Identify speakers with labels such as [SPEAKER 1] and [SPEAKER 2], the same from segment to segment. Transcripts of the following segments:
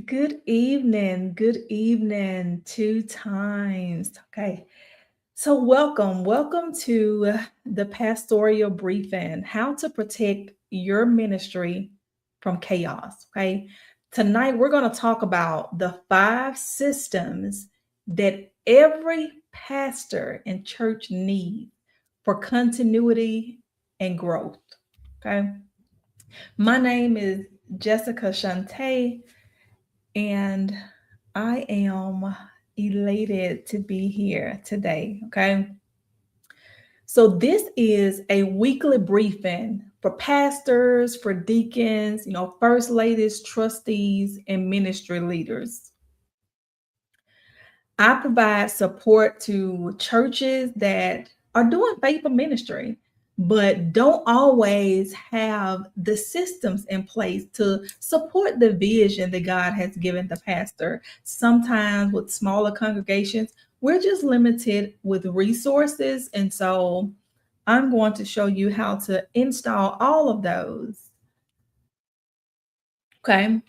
[SPEAKER 1] Good evening, two times. Okay, so welcome to the pastoral briefing, how to protect your ministry from chaos. Okay, tonight we're going to talk about the five systems that every pastor and church need for continuity and growth. Okay, my name is Jessica Shante and I am elated to be here today. Okay. So, this is a weekly briefing for pastors, for deacons, first ladies, trustees, and ministry leaders. I provide support to churches that are doing faithful ministry, but don't always have the systems in place to support the vision that God has given the pastor. Sometimes with smaller congregations, we're just limited with resources. And so I'm going to show you how to install all of those. Okay.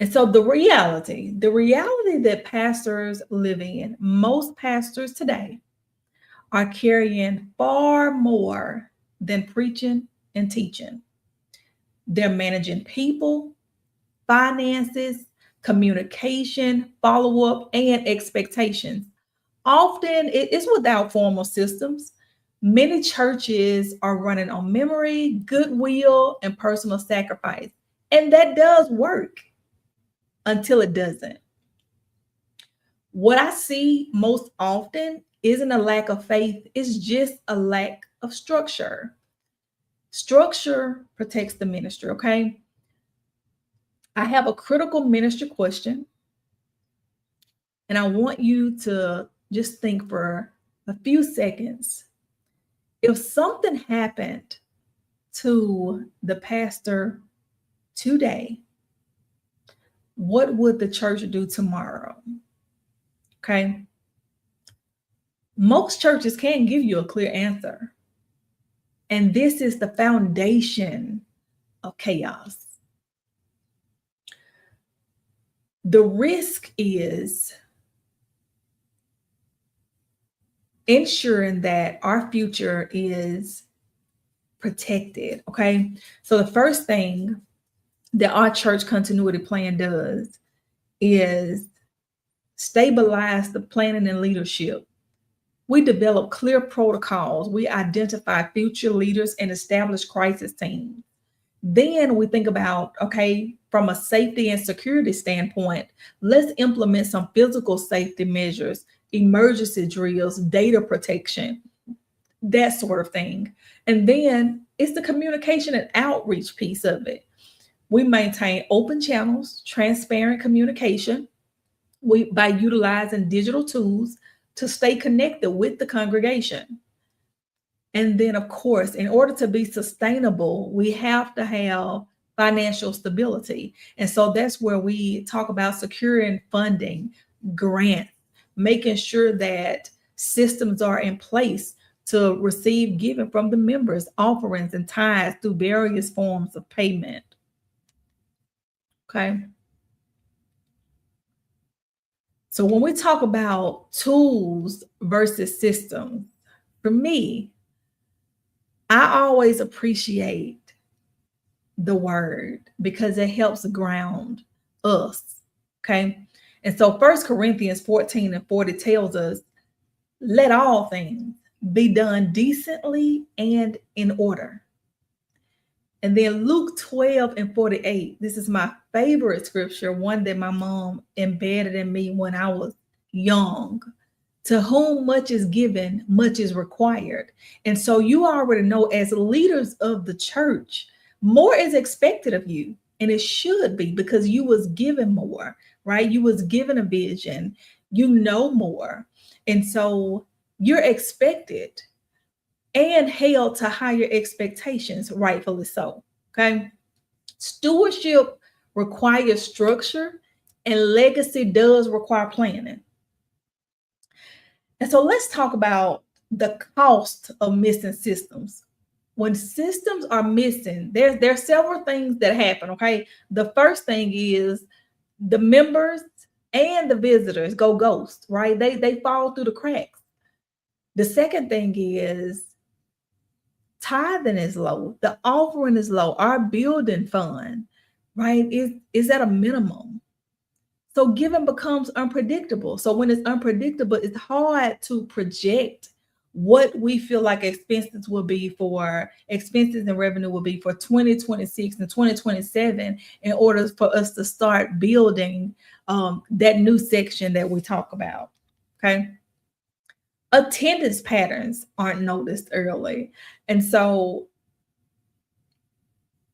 [SPEAKER 1] And so the reality that pastors live in, most pastors today are carrying far more than preaching and teaching. They're managing people, finances, communication, follow up, and expectations. Often it is without formal systems. Many churches are running on memory, goodwill, and personal sacrifice. And that does work until it doesn't. What I see most often isn't a lack of faith, it's just a lack of structure. Structure protects the ministry, okay? I have a critical ministry question, and I want you to just think for a few seconds. If something happened to the pastor today, what would the church do tomorrow? Okay. Most churches can't give you a clear answer. And this is the foundation of chaos. The risk is ensuring that our future is protected. Okay. So, the first thing that our church continuity plan does is stabilize the planning and leadership. We develop clear protocols, we identify future leaders and establish crisis teams. Then we think about, okay, from a safety and security standpoint, let's implement some physical safety measures, emergency drills, data protection, that sort of thing. And then it's the communication and outreach piece of it. We maintain open channels, transparent communication, by utilizing digital tools to stay connected with the congregation. And then, of course, in order to be sustainable, we have to have financial stability. And so that's where we talk about securing funding, grants, making sure that systems are in place to receive giving from the members, offerings, and tithes through various forms of payment. Okay. So when we talk about tools versus systems, for me, I always appreciate the word because it helps ground us. Okay. And so First Corinthians 14 and 40 tells us, let all things be done decently and in order. And then Luke 12 and 48, this is my favorite scripture, one that my mom embedded in me when I was young. To whom much is given, much is required. And so you already know, as leaders of the church, more is expected of you. And it should be, because you was given more, right? You was given a vision, you know more. And so you're expected and held to higher expectations, rightfully so. Okay. Stewardship requires structure, and legacy does require planning. And so let's talk about the cost of missing systems. when systems are missing, there's several things that happen. Okay. The first thing is the members and the visitors go ghost, right? They fall through the cracks. The second thing is tithing is low, the offering is low, our building fund, right, is at a minimum. So giving becomes unpredictable. So when it's unpredictable, it's hard to project what we feel like expenses and revenue will be for 2026 and 2027 in order for us to start building that new section that we talk about. Okay. Attendance patterns aren't noticed early. And so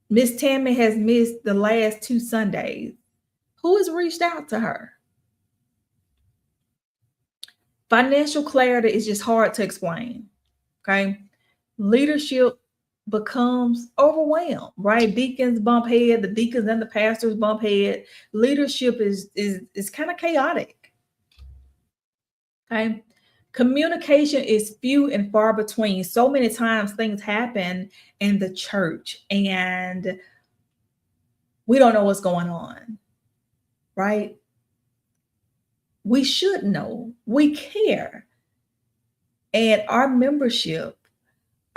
[SPEAKER 1] Miss Tammy has missed the last 2 Sundays. Who has reached out to her? Financial clarity is just hard to explain. Okay. Leadership becomes overwhelmed, right? Deacons bump head, the deacons and the pastors bump head. Leadership is kind of chaotic. Okay. Communication is few and far between. So many times things happen in the church and we don't know what's going on, right? We should know. We care. And our membership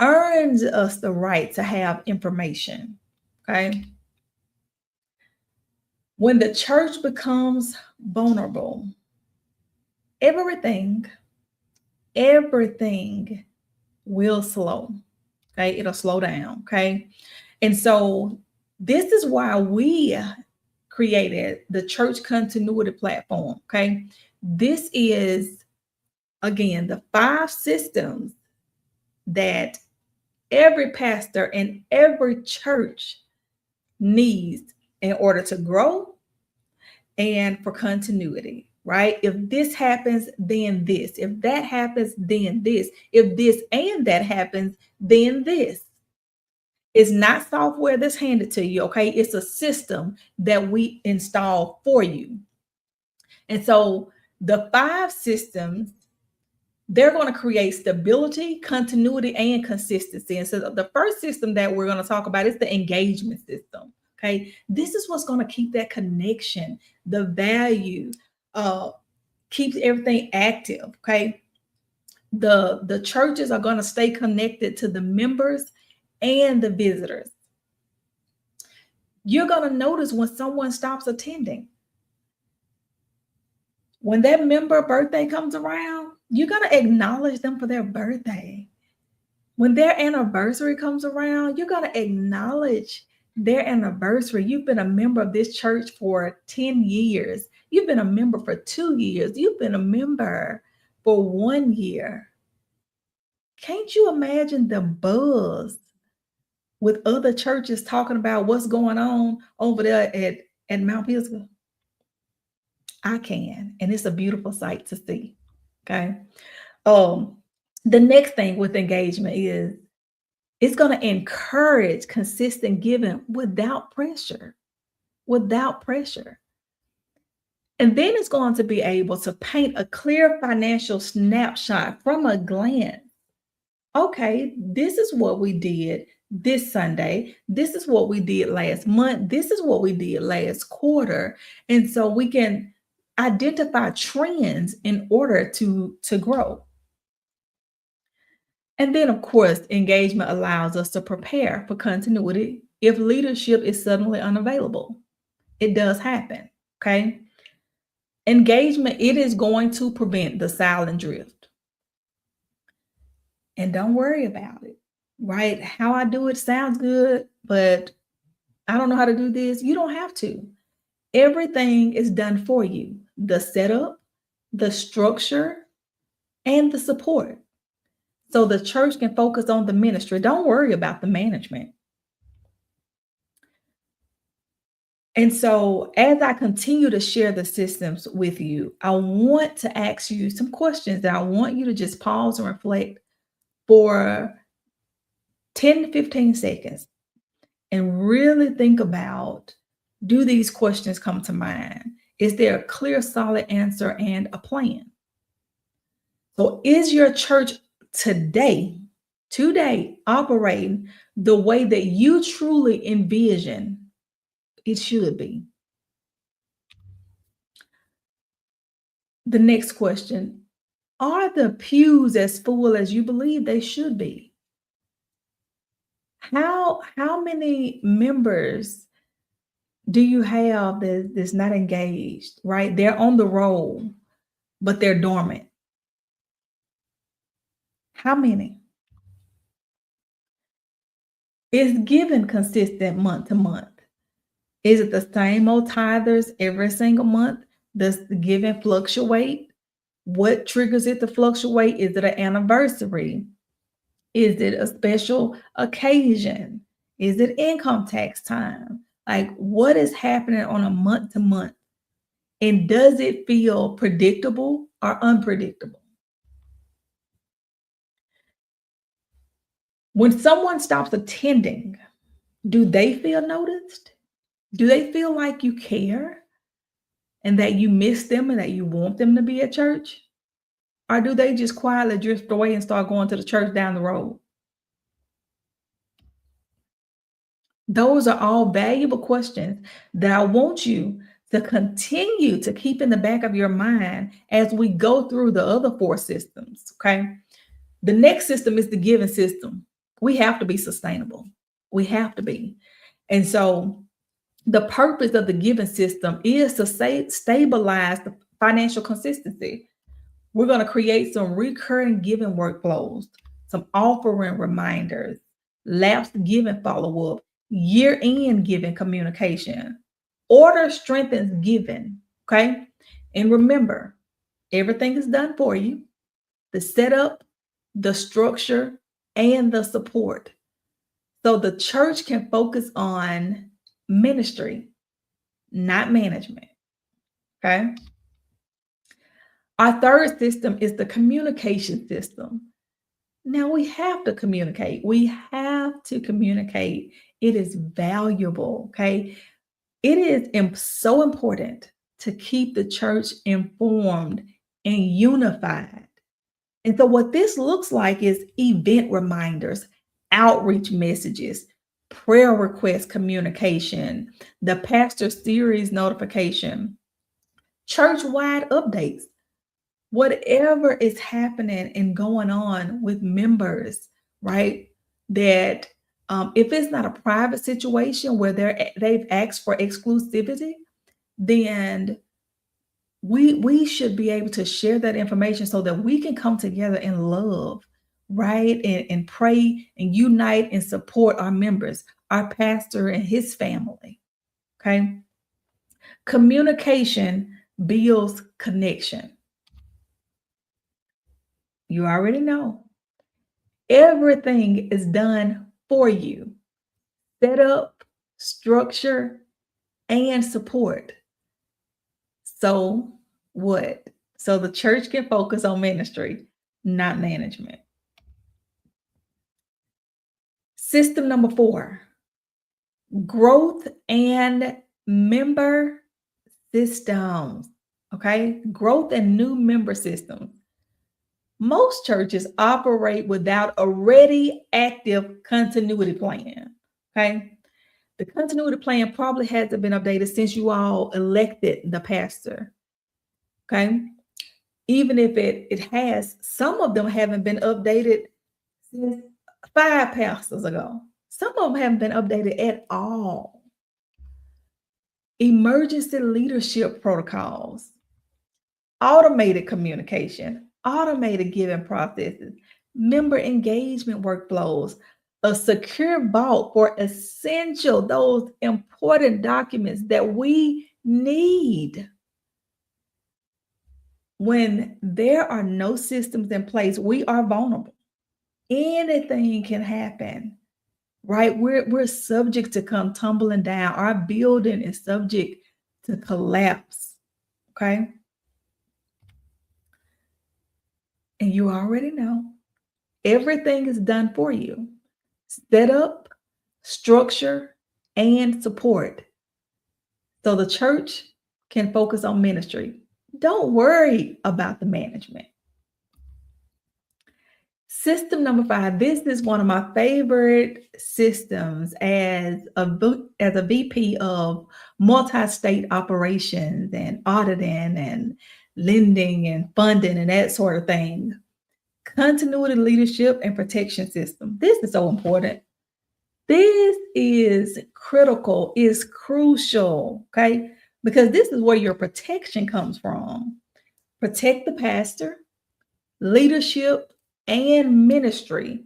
[SPEAKER 1] earns us the right to have information. Okay. When the church becomes vulnerable, everything will slow. Okay. It'll slow down. Okay. And so this is why we created the church continuity platform. Okay. This is, again, the 5 systems that every pastor and every church needs in order to grow and for continuity, right? If this happens, then this. If that happens, then this. If this and that happens, then this. It's not software that's handed to you, okay? It's a system that we install for you. And so the 5 systems, they're going to create stability, continuity, and consistency. And so the first system that we're going to talk about is the engagement system. Okay. This is what's going to keep that connection, the value, keeps everything active. Okay. The churches are going to stay connected to the members and the visitors. You're going to notice when someone stops attending. When that member birthday comes around, you're going to acknowledge them for their birthday. When their anniversary comes around, you're going to acknowledge their anniversary. You've been a member of this church for 10 years. You've been a member for 2 years. You've been a member for 1 year. Can't you imagine the buzz with other churches talking about what's going on over there at Mount Pisgah? I can, and it's a beautiful sight to see. Okay. The next thing with engagement is it's going to encourage consistent giving without pressure. Without pressure. And then it's going to be able to paint a clear financial snapshot from a glance. Okay, this is what we did this Sunday. This is what we did last month. This is what we did last quarter. And so we can identify trends in order to grow. And then, of course, engagement allows us to prepare for continuity if leadership is suddenly unavailable. It does happen, okay? Engagement, it is going to prevent the silent drift. And don't worry about it, right? How I do it sounds good, but I don't know how to do this. You don't have to. Everything is done for you. The setup, the structure, and the support. So the church can focus on the ministry. Don't worry about the management. And so as I continue to share the systems with you, I want to ask you some questions that I want you to just pause and reflect for 10 to 15 seconds and really think about, do these questions come to mind? Is there a clear, solid answer and a plan? So is your church today today operating the way that you truly envision it should be? The next question, are the pews as full as you believe they should be? How many members do you have that's not engaged, right? They're on the roll, but they're dormant. How many? Is giving consistent month to month? Is it the same old tithers every single month? Does the giving fluctuate? What triggers it to fluctuate? Is it an anniversary? Is it a special occasion? Is it income tax time? Like, what is happening on a month to month? And does it feel predictable or unpredictable? When someone stops attending, do they feel noticed? Do they feel like you care and that you miss them and that you want them to be at church? Or do they just quietly drift away and start going to the church down the road? Those are all valuable questions that I want you to continue to keep in the back of your mind as we go through the other four systems. Okay. The next system is the giving system. We have to be sustainable. We have to be. And so the purpose of the giving system is to stabilize the financial consistency. We're going to create some recurring giving workflows, some offering reminders, lapsed giving follow-up, year-end giving communication. Order strengthens giving, okay? And remember, everything is done for you. The setup, the structure, and the support. So the church can focus on ministry, not management, okay? Our third system is the communication system. Now we have to communicate. We have to communicate. It is valuable, okay? It is so important to keep the church informed and unified. And so what this looks like is event reminders, outreach messages, prayer request communication, the pastor series notification, church-wide updates, whatever is happening and going on with members, right? That if it's not a private situation where they've asked for exclusivity, then we should be able to share that information so that we can come together in love, right? And pray and unite and support our members, our pastor and his family. Okay. Communication builds connection. You already know. Everything is done for you. Setup, structure, and support. So what? So the church can focus on ministry, not management. System number 4, growth and member systems. Okay, growth and new member systems. Most churches operate without a ready, active continuity plan. Okay, the continuity plan probably hasn't been updated since you all elected the pastor. Okay, even if it has, some of them haven't been updated since 5 pastors ago. Some of them haven't been updated at all. Emergency leadership protocols, automated communication, automated giving processes, member engagement workflows, a secure vault for essential, those important documents that we need. When there are no systems in place, we are vulnerable. Anything can happen, right? We're subject to come tumbling down. Our building is subject to collapse, okay? And you already know, everything is done for you. Setup, structure, and support. So the church can focus on ministry. Don't worry about the management. System number 5. This is one of my favorite systems as a VP of multi-state operations and auditing and lending and funding and that sort of thing. Continuity leadership and protection system. This is so important. This is critical, is crucial, okay? Because this is where your protection comes from. Protect the pastor, leadership, and ministry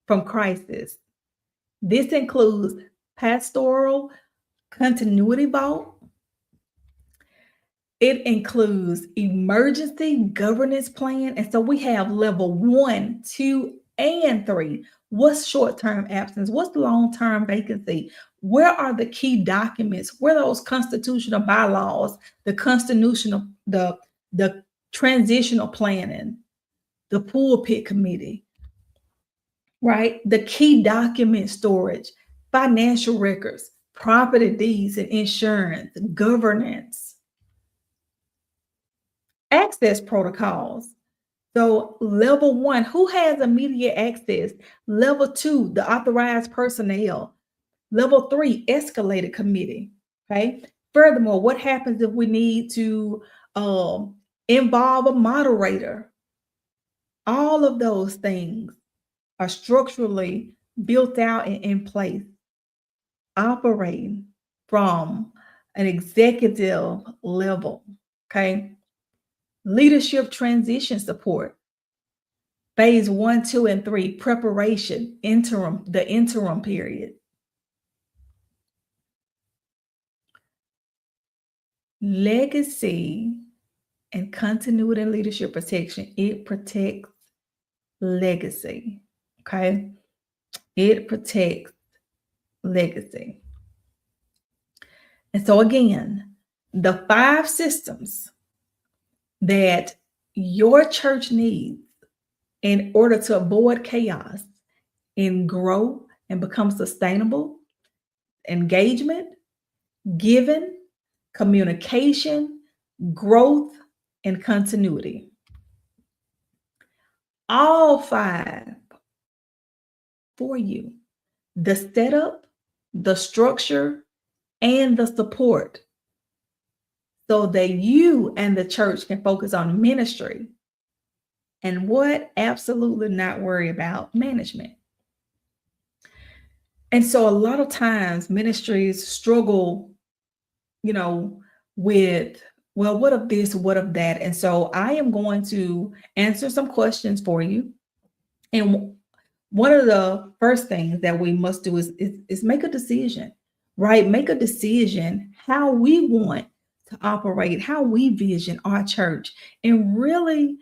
[SPEAKER 1] from crisis. This includes pastoral continuity vault. It includes emergency governance plan. And so we have level 1, 2, and 3. What's short-term absence? What's long-term vacancy? Where are the key documents? Where are those constitutional bylaws, the constitutional, the transitional planning, the pulpit committee, right? The key document storage, financial records, property deeds and insurance, governance, access protocols. So level 1, who has immediate access? Level 2, the authorized personnel. Level 3, escalated committee. Okay. Furthermore, what happens if we need to involve a moderator? All of those things are structurally built out and in place, operating from an executive level. Okay. Leadership transition support. Phase 1, 2, and 3, preparation, the interim period. Legacy and continuity and leadership protection. It protects legacy. Okay. It protects legacy. And so again, the 5 systems that your church needs in order to avoid chaos and grow and become sustainable: engagement, giving, communication, growth, and continuity. All 5 for you: the setup, the structure, and the support, so that you and the church can focus on ministry and what? Absolutely not worry about management. And so a lot of times ministries struggle, with, well, what of this, what of that? And so I am going to answer some questions for you. And one of the first things that we must do is make a decision, right? Make a decision how we want to operate, how we vision our church, and really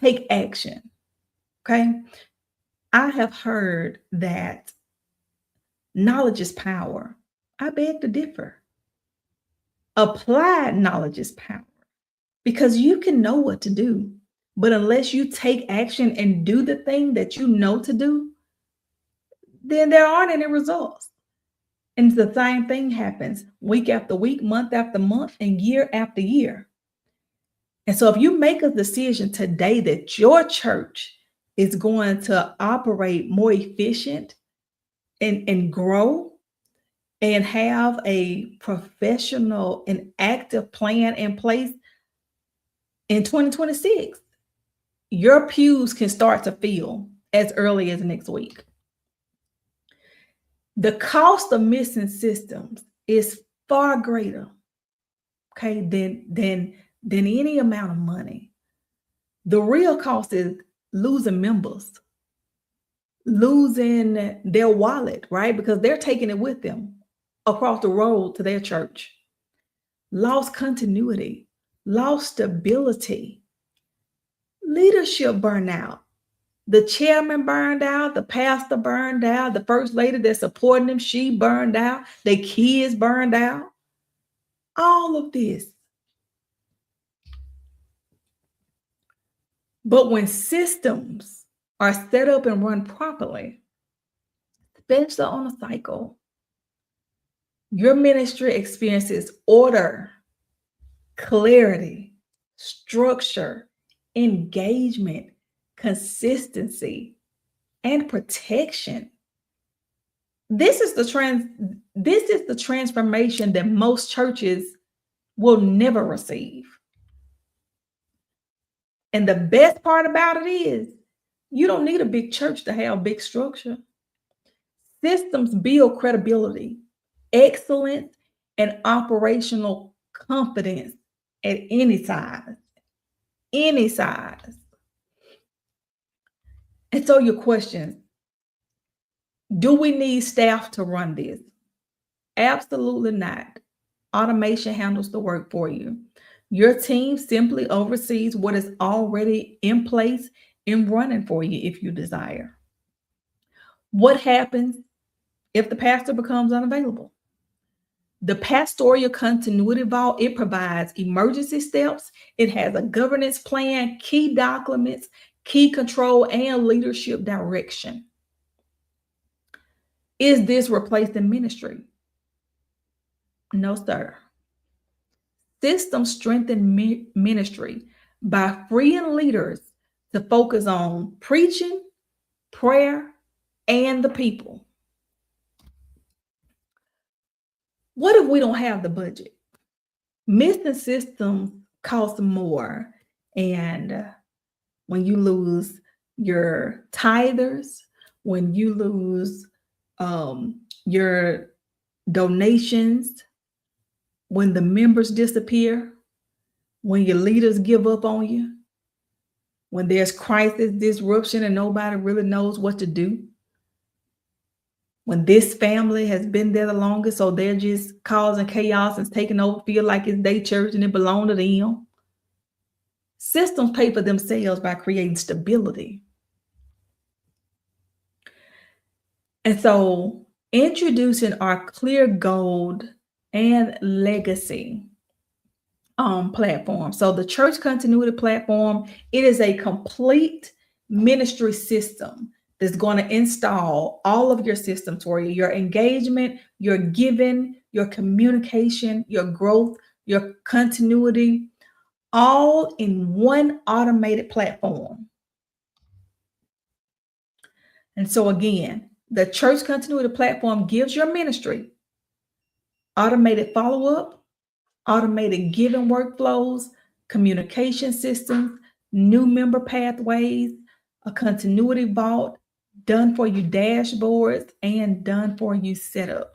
[SPEAKER 1] take action. Okay. I have heard that knowledge is power. I beg to differ. Applied knowledge is power, because you can know what to do, but unless you take action and do the thing that you know to do, then there aren't any results. And the same thing happens week after week, month after month, and year after year. And so if you make a decision today that your church is going to operate more efficient and grow and have a professional and active plan in place in 2026, your pews can start to fill as early as next week. The cost of missing systems is far greater, okay, than any amount of money. The real cost is losing members, losing their wallet, right? Because they're taking it with them across the road to their church. Lost continuity, lost stability, leadership burnout. The chairman burned out, the pastor burned out, the first lady that's supporting them, she burned out, their kids burned out. All of this. But when systems are set up and run properly, especially on a cycle, your ministry experiences order, clarity, structure, engagement, consistency, and protection. This is the transformation that most churches will never receive. And the best part about it is you don't need a big church to have big structure. Systems build credibility, excellence, and operational confidence at any size. Any size. And so your question, do we need staff to run this? Absolutely not. Automation handles the work for you. Your team simply oversees what is already in place and running for you if you desire. What happens if the pastor becomes unavailable? The pastoral continuity vault, it provides emergency steps. It has a governance plan, key documents, key control, and leadership direction. Is this replacing ministry? No, sir. Systems strengthen ministry by freeing leaders to focus on preaching, prayer, and the people. What if we don't have the budget? Missing systems cost more. And when you lose your tithers, when you lose your donations, when the members disappear, when your leaders give up on you, when there's crisis, disruption, and nobody really knows what to do, when this family has been there the longest, so they're just causing chaos and taking over, feel like it's their church and it belongs to them. Systems pay for themselves by creating stability. And so introducing our Clear Gold and Legacy platform. So the church continuity platform, it is a complete ministry system that's going to install all of your systems for you, your engagement, your giving, your communication, your growth, your continuity, all in one automated platform. And so again, the church continuity platform gives your ministry automated follow-up, automated giving workflows, communication systems, new member pathways, a continuity vault, done for you dashboards, and done for you setup.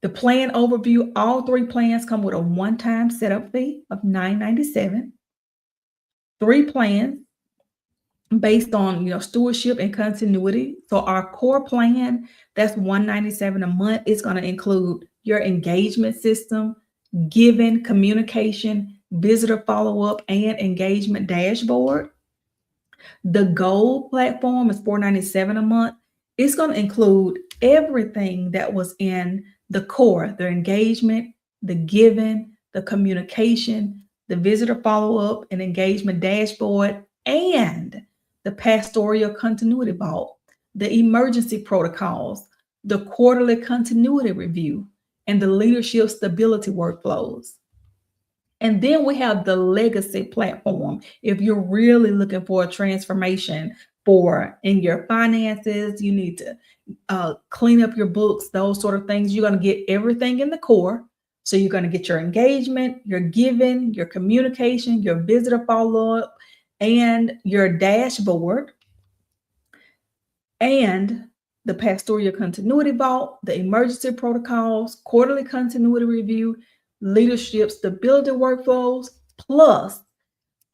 [SPEAKER 1] The plan overview, all three plans come with a one-time setup fee of $9.97. 3 plans based on stewardship and continuity. So our core plan, that's $197 a month. It's going to include your engagement system, giving, communication, visitor follow-up, and engagement dashboard. The Gold platform is $497 a month. It's going to include everything that was in the core, the engagement, the giving, the communication, the visitor follow-up and engagement dashboard, and the pastoral continuity vault, the emergency protocols, the quarterly continuity review, and the leadership stability workflows. And then we have the Legacy platform. If you're really looking for a transformation in your finances, you need to clean up your books, those sort of things. You're going to get everything in the core. So you're going to get your engagement, your giving, your communication, your visitor follow-up, and your dashboard, and the pastoral continuity vault, the emergency protocols, quarterly continuity review, leadership stability workflows, plus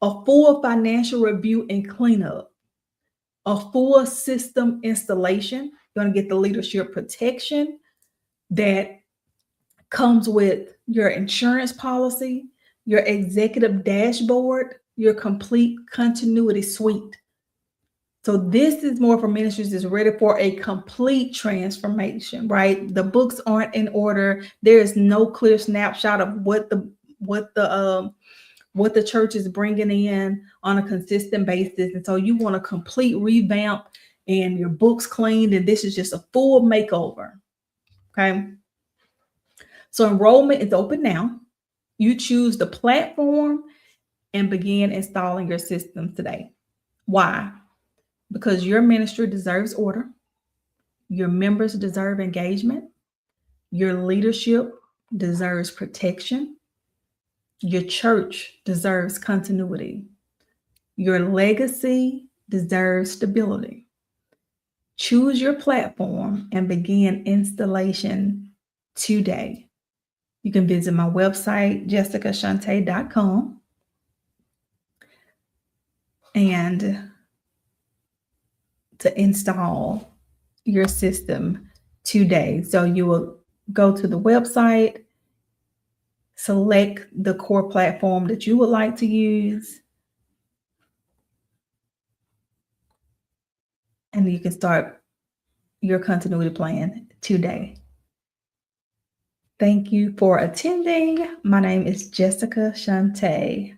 [SPEAKER 1] a full financial review and cleanup, a full system installation. You're going to get the leadership protection that comes with your insurance policy, your executive dashboard, your complete continuity suite. So this is more for ministries that's ready for a complete transformation, right? The books aren't in order. There is no clear snapshot of what the church is bringing in on a consistent basis. And so you want a complete revamp and your books cleaned, and this is just a full makeover. Okay. So enrollment is open now. You choose the platform and begin installing your system today. Why? because your ministry deserves order, your members deserve engagement, your leadership deserves protection, your church deserves continuity, your legacy deserves stability. Choose your platform and begin installation today. You can visit my website, jessicashante.com, and to install your system today. So you will go to the website, select the core platform that you would like to use, and you can start your continuity plan today. Thank you for attending. My name is Jessica Shante.